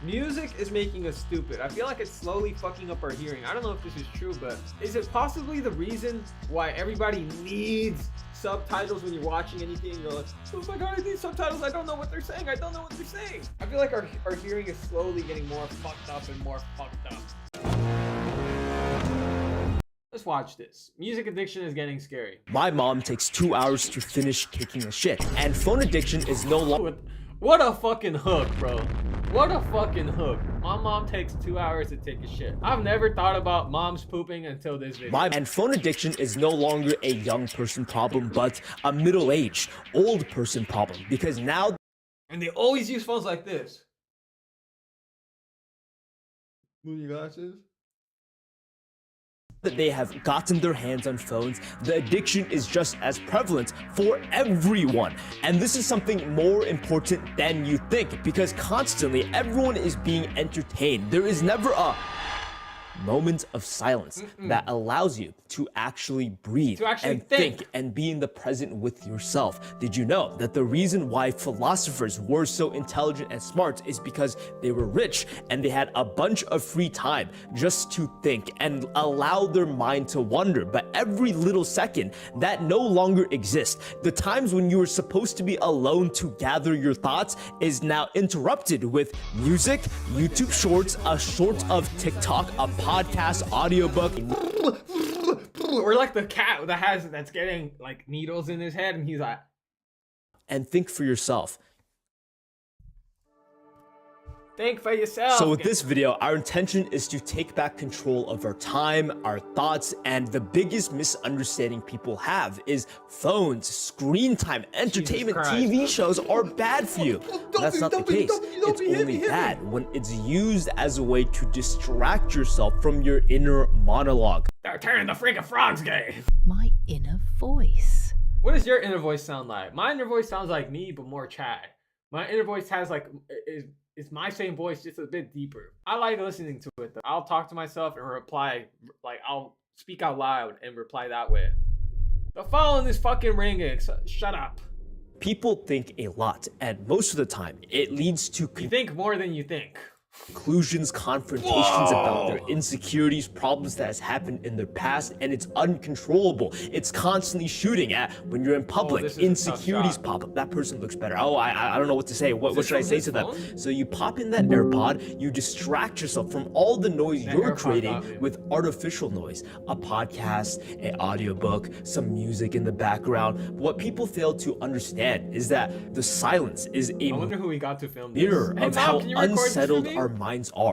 Music is making us stupid. I feel like it's slowly fucking up our hearing. I don't know if this is true, but is it possibly the reason why everybody needs subtitles when you're watching anything? You're like, oh my god, I need subtitles. I don't know what they're saying. I don't know what they're saying. I feel like our hearing is slowly getting more fucked up and more fucked up. Let's watch this. Music addiction is getting scary. My mom takes 2 hours to finish taking a shit, and phone addiction is no longer. What a fucking hook, bro. What a fucking hook. My mom takes 2 hours to take a shit. I've never thought about moms pooping until this video. And phone addiction is no longer a young person problem, but a middle-aged, old person problem, because now. And they always use phones like this. Move your glasses. That they have gotten their hands on phones, the addiction is just as prevalent for everyone. And this is something more important than you think, because constantly everyone is being entertained. There is never a moment of silence that allows you to actually breathe, and think and be in the present with yourself. Did you know that the reason why philosophers were so intelligent and smart is because they were rich and they had a bunch of free time just to think and allow their mind to wander? But every little second that no longer exists. The times when you were supposed to be alone to gather your thoughts is now interrupted with music, YouTube shorts, a short of TikTok, a podcast, audiobook. Or like the cat that's getting like needles in his head and he's like, and think for yourself. Think for yourself. So with this video, our intention is to take back control of our time, our thoughts, and the biggest misunderstanding people have is phones, screen time, entertainment, TV shows are bad for you. That's not the case. It's only bad when it's used as a way to distract yourself from your inner monologue. They're turning the freaking frogs gay. My inner voice. What does your inner voice sound like? My inner voice sounds like me, but more Chad. My inner voice has like, it's my same voice, just a bit deeper. I like listening to it though. I'll talk to myself and reply, like I'll speak out loud and reply that way. The phone is fucking ringing, so shut up. People think a lot, and most of the time, it leads to you think more than you think. Conclusions, confrontations about their insecurities, problems that has happened in their past, and it's uncontrollable. It's constantly shooting at when you're in public. Insecurities pop up. That person looks better. Oh, I don't know what to say. What should I say to them? So you pop in that AirPod, you distract yourself from all the noise you're creating with artificial noise. A podcast, an audiobook, some music in the background. What people fail to understand is that the silence is a mirror of how unsettled our minds are.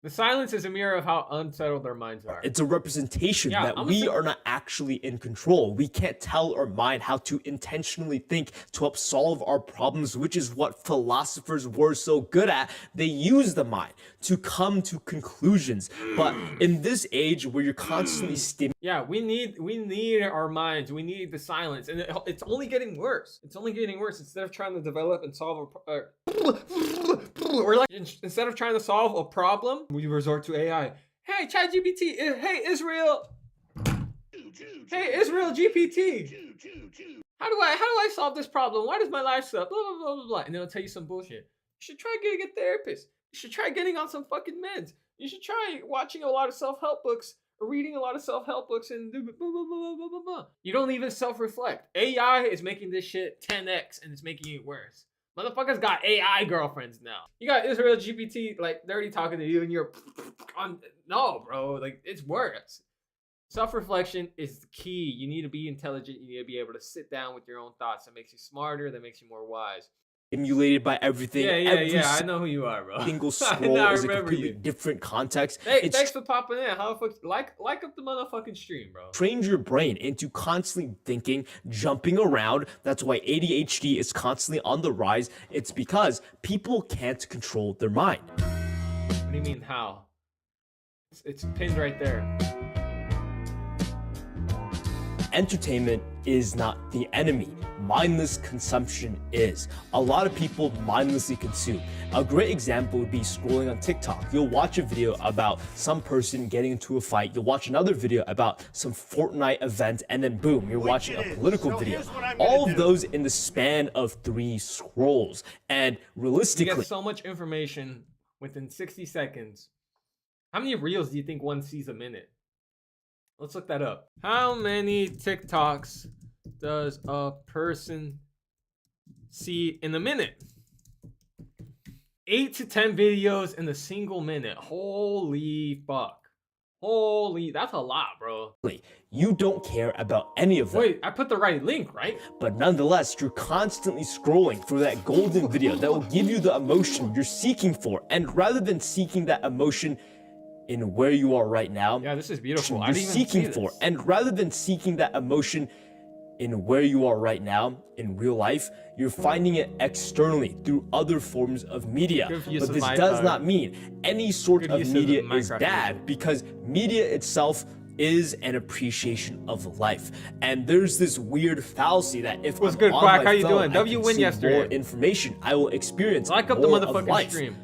The silence is a mirror of how unsettled our minds are. It's a representation that we are not actually in control. We can't tell our mind how to intentionally think to help solve our problems, which is what philosophers were so good at. They use the mind to come to conclusions. But in this age where you're constantly we need our minds. We need the silence, and it's only getting worse. It's only getting worse. Instead of trying to develop and solve instead of trying to solve a problem, we resort to AI. Hey, ChatGPT. Hey, Israel. Hey, Israel GPT. How do I solve this problem? Why does my life suck? Blah, blah, blah, blah, blah. And it'll tell you some bullshit. You should try getting a therapist. You should try getting on some fucking meds. You should try watching a lot of self-help books or reading a lot of self-help books and blah, blah, blah, blah, blah, blah, blah. You don't even self-reflect. AI is making this shit 10x and it's making it worse. Motherfuckers got AI girlfriends now. You got Israel GPT, like, they're already talking to you and you're on. No, bro, like, it's worse. Self-reflection is the key. You need to be intelligent. You need to be able to sit down with your own thoughts. That makes you smarter. That makes you more wise. Stimulated by everything. Yeah. I know who you are, bro. Single scroll is a completely different context. Hey, thanks for popping in. How the fuck, like up the motherfucking stream, bro. Train your brain into constantly thinking, jumping around. That's why ADHD is constantly on the rise. It's because people can't control their mind. What do you mean, how? It's pinned right there. Entertainment is not the enemy. Mindless consumption is. A lot of people mindlessly consume. A great example would be scrolling on TikTok. You'll watch a video about some person getting into a fight. You'll watch another video about some Fortnite event, and then boom, you're watching a political video. All of those in the span of 3 scrolls. And realistically, you get so much information within 60 seconds. How many reels do you think one sees a minute? Let's look that up. How many TikToks does a person see in a minute? 8 to 10 videos in a single minute. Holy fuck. Holy, that's a lot, bro. You don't care about any of them. Wait, I put the right link, right? But nonetheless, you're constantly scrolling for that golden video that will give you the emotion you're seeking for. And rather than seeking that emotion in where you are right now, Yeah, this is beautiful. I you're didn't even seeking see for. this. And rather than seeking that emotion in where you are right now, in real life, you're finding it externally through other forms of media. Good use But of this my does power. not mean any sort Good of use of media the is Minecraft bad, media. because media itself is an appreciation of life. And there's this weird fallacy that if What's I'm good, on Quack? my How you phone, doing? I W win consume yesterday. more information, I will experience Like up the more of motherfucking life. stream.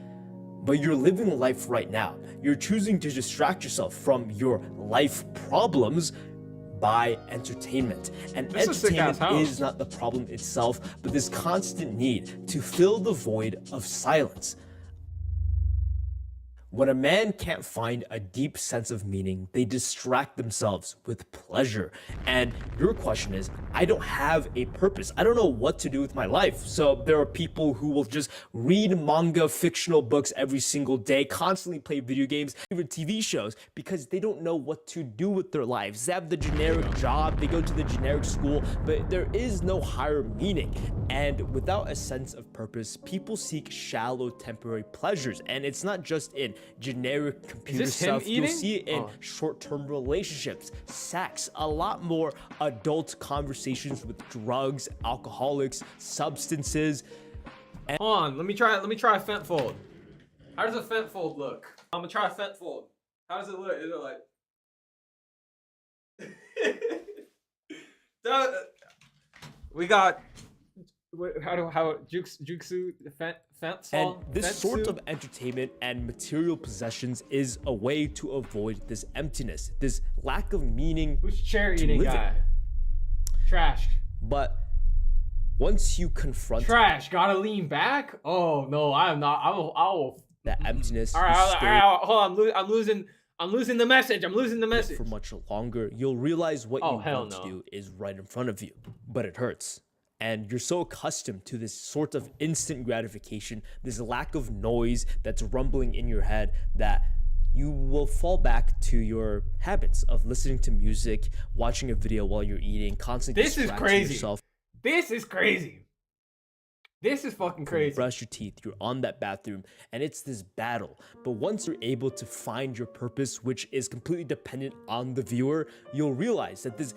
But you're living life right now. You're choosing to distract yourself from your life problems by entertainment. And This is a sick-ass entertainment house. is not the problem itself, but this constant need to fill the void of silence. When a man can't find a deep sense of meaning, they distract themselves with pleasure. And your question is, I don't have a purpose. I don't know what to do with my life. So there are people who will just read manga, fictional books every single day, constantly play video games, favorite TV shows, because they don't know what to do with their lives. They have the generic job, they go to the generic school, but there is no higher meaning. And without a sense of purpose, people seek shallow temporary pleasures. And it's not just in generic computer this him stuff. You'll eating? see it in Oh. short-term relationships, sex, a lot more adult conversations with drugs, alcoholics, substances. Hold on, let me try a fent fold. How does a fent fold look? I'm gonna try a fent fold. How does it look? Is it like we got how Juksu fent And fold? this sort of entertainment and material possessions is a way to avoid this emptiness, this lack of meaning. Who's chair eating live in. guy? Trash. But once you confront Trash. Gotta lean back. Oh no, I am not. I will. that emptiness, All you right, stay hold on. I'm losing the message. I'm losing the message. for much longer, you'll realize what Oh, you hell want no. to do is right in front of you, but it hurts. And you're so accustomed to this sort of instant gratification, this lack of noise that's rumbling in your head, that you will fall back to your habits of listening to music, watching a video while you're eating, constantly This is distracting crazy. yourself. This is crazy. This is fucking You crazy. brush your teeth, you're on that bathroom, and it's this battle. But once you're able to find your purpose, which is completely dependent on the viewer, you'll realize that this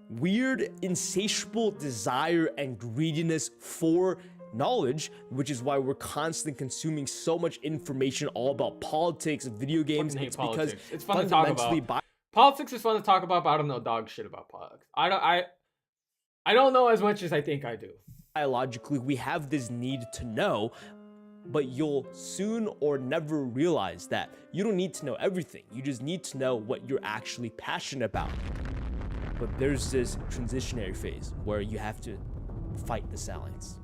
weird, insatiable desire and greediness for knowledge, which is why we're constantly consuming so much information all about politics, video games. Fucking hate It's because politics. It's fun to talk fundamentally about. Politics is fun to talk about, but I don't know dog shit about politics. I don't know as much as I think I do. biologically, we have this need to know, but you'll soon or never realize that you don't need to know everything. You just need to know what you're actually passionate about. But there's this transitionary phase where you have to fight the silence.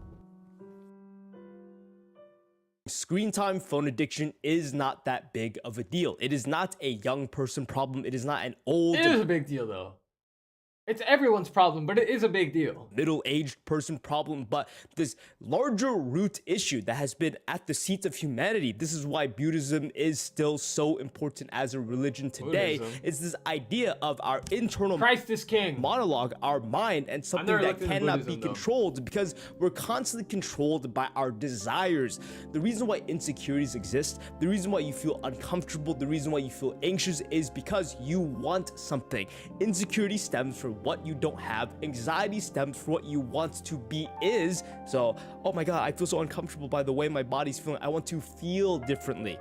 Screen time, phone addiction is not that big of a deal. It is not a young person problem. It is not an old, It is a big deal though. It's everyone's problem, but it is a big deal. middle-aged person problem, but this larger root issue that has been at the seat of humanity. This is why Buddhism is still so important as a religion today. Buddhism? Is this idea of our internal Christ is king. monologue, our mind, and something never that looked into cannot Buddhism, be though. controlled, because we're constantly controlled by our desires. The reason why insecurities exist, the reason why you feel uncomfortable, the reason why you feel anxious is because you want something. Insecurity stems from what you don't have. Anxiety stems from what you want to be is. So, oh my god, I feel so uncomfortable by the way my body's feeling. I want to feel differently.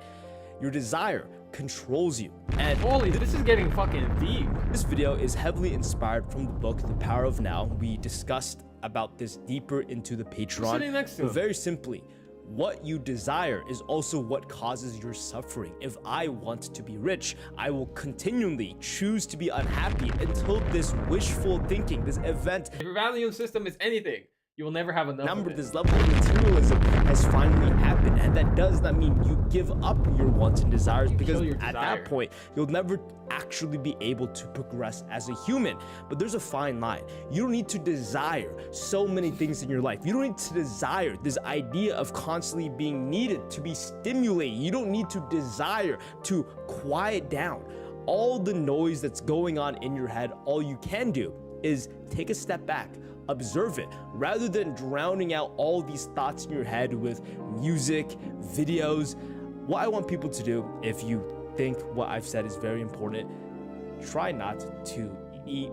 Your desire controls you. And Holy, this is getting fucking deep. this video is heavily inspired from the book The Power of Now. We discussed about this deeper into the Patreon. sitting next to But him? very simply, what you desire is also what causes your suffering. If I want to be rich, I will continually choose to be unhappy until this wishful thinking, this event, If your value system is anything, you will never have enough. number, of it. this level of materialism has finally happened. happen. And that does not mean you give up your wants and desires, because kill your at desire. that point, you'll never actually be able to progress as a human. But there's a fine line. You don't need to desire so many things in your life. You don't need to desire this idea of constantly being needed to be stimulated. You don't need to desire to quiet down all the noise that's going on in your head. All you can do is take a step back, observe it, rather than drowning out all these thoughts in your head with music, videos. What I want people to do, if you think what I've said is very important, try not to eat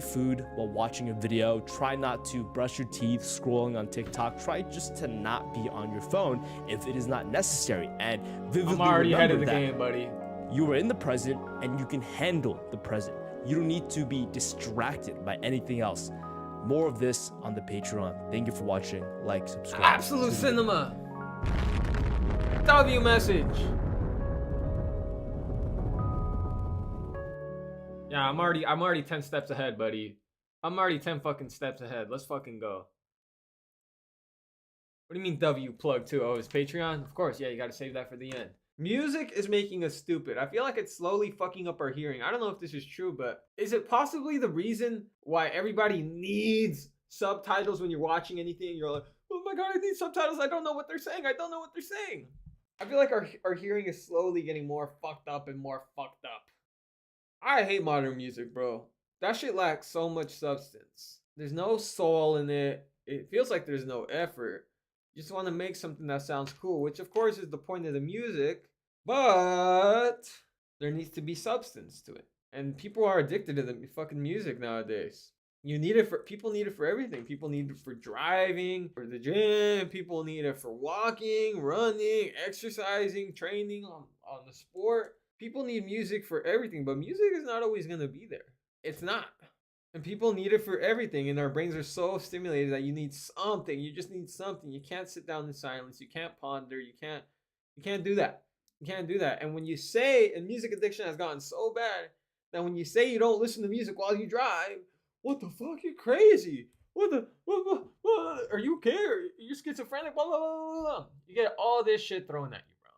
food while watching a video. Try not to brush your teeth scrolling on TikTok. Try just to not be on your phone if it is not necessary. And vividly I'm already ahead of remember the that game, buddy. you are in the present and you can handle the present. You don't need to be distracted by anything else. More of this on the Patreon. Thank you for watching. Like, subscribe. Absolute cinema. W message. Yeah, I'm already 10 steps ahead, buddy. I'm already 10 fucking steps ahead. Let's fucking go. What do you mean W plug too? Oh, it's Patreon? Of course, yeah, you gotta save that for the end. Music is making us stupid. I feel like it's slowly fucking up our hearing. I don't know if this is true, but is it possibly the reason why everybody needs subtitles when you're watching anything? You're like, oh my god, I need subtitles. I don't know what they're saying. I don't know what they're saying. I feel like our hearing is slowly getting more fucked up and more fucked up. I hate modern music, bro. That shit lacks so much substance. There's no soul in it. It feels like there's no effort. You just want to make something that sounds cool, which of course is the point of the music, but there needs to be substance to it. And people are addicted to the fucking music nowadays. People need it for everything. People need it for driving, for the gym. People need it for walking, running, exercising, training on the sport. People need music for everything, but music is not always going to be there. It's not. And people need it for everything, and our brains are so stimulated that you need something. You just need something. You can't sit down in silence. You can't ponder. You can't do that. You can't do that. And when you say, and music addiction has gotten so bad that when you say you don't listen to music while you drive, what the fuck? You're crazy. What? Are you okay? You're schizophrenic? Blah, blah, blah, blah, blah. You get all this shit thrown at you, bro.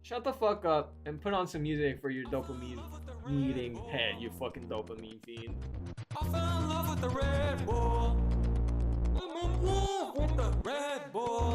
Shut the fuck up and put on some music for your dopamine eating head, you fucking dopamine fiend. I fell in love with the Red Bull. I'm in love with the Red Bull.